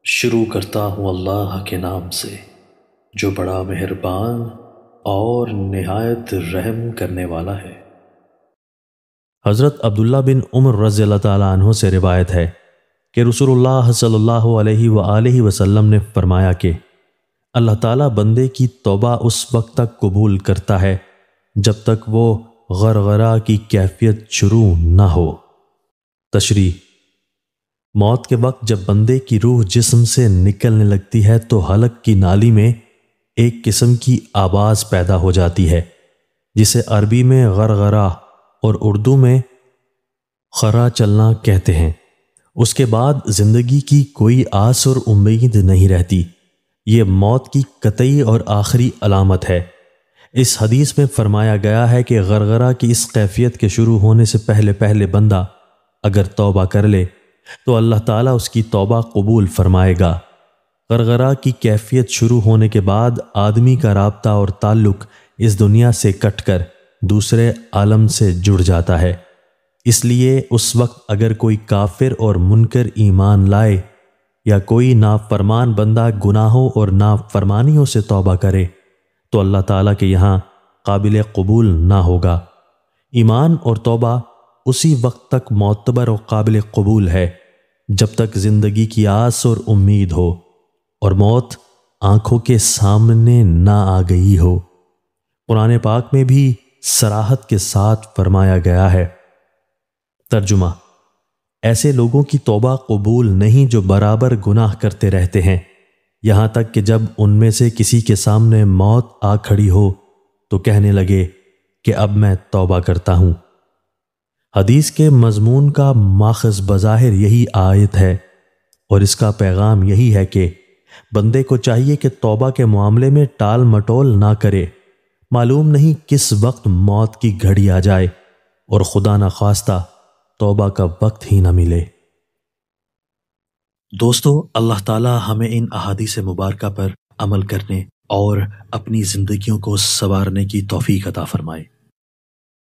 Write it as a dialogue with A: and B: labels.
A: شروع کرتا ہوں اللہ کے نام سے جو بڑا مہربان اور نہایت رحم کرنے والا ہے۔
B: حضرت عبداللہ بن عمر رضی اللہ تعالیٰ عنہ سے روایت ہے کہ رسول اللہ صلی اللہ علیہ وآلہ وسلم نے فرمایا کہ اللہ تعالیٰ بندے کی توبہ اس وقت تک قبول کرتا ہے جب تک وہ غرغرہ کی کیفیت شروع نہ ہو۔ تشریح: موت کے وقت جب بندے کی روح جسم سے نکلنے لگتی ہے تو حلق کی نالی میں ایک قسم کی آواز پیدا ہو جاتی ہے جسے عربی میں غرغرہ اور اردو میں خرا چلنا کہتے ہیں۔ اس کے بعد زندگی کی کوئی آس اور امید نہیں رہتی۔ یہ موت کی قطعی اور آخری علامت ہے۔ اس حدیث میں فرمایا گیا ہے کہ غرغرہ کی اس کیفیت کے شروع ہونے سے پہلے بندہ اگر توبہ کر لے تو اللہ تعالیٰ اس کی توبہ قبول فرمائے گا۔ غرغرہ کی کیفیت شروع ہونے کے بعد آدمی کا رابطہ اور تعلق اس دنیا سے کٹ کر دوسرے عالم سے جڑ جاتا ہے۔ اس لیے اس وقت اگر کوئی کافر اور منکر ایمان لائے یا کوئی نافرمان بندہ گناہوں اور نافرمانیوں سے توبہ کرے تو اللہ تعالیٰ کے یہاں قابل قبول نہ ہوگا۔ ایمان اور توبہ اسی وقت تک معتبر اور قابل قبول ہے جب تک زندگی کی آس اور امید ہو اور موت آنکھوں کے سامنے نہ آ گئی ہو۔ قرآن پاک میں بھی صراحت کے ساتھ فرمایا گیا ہے۔ ترجمہ: ایسے لوگوں کی توبہ قبول نہیں جو برابر گناہ کرتے رہتے ہیں یہاں تک کہ جب ان میں سے کسی کے سامنے موت آ کھڑی ہو تو کہنے لگے کہ اب میں توبہ کرتا ہوں۔ حدیث کے مضمون کا ماخذ بظاہر یہی آیت ہے اور اس کا پیغام یہی ہے کہ بندے کو چاہیے کہ توبہ کے معاملے میں ٹال مٹول نہ کرے۔ معلوم نہیں کس وقت موت کی گھڑی آ جائے اور خدا نخواستہ توبہ کا وقت ہی نہ ملے۔
A: دوستو، اللہ تعالی ہمیں ان احادیث مبارکہ پر عمل کرنے اور اپنی زندگیوں کو سنوارنے کی توفیق عطا فرمائے۔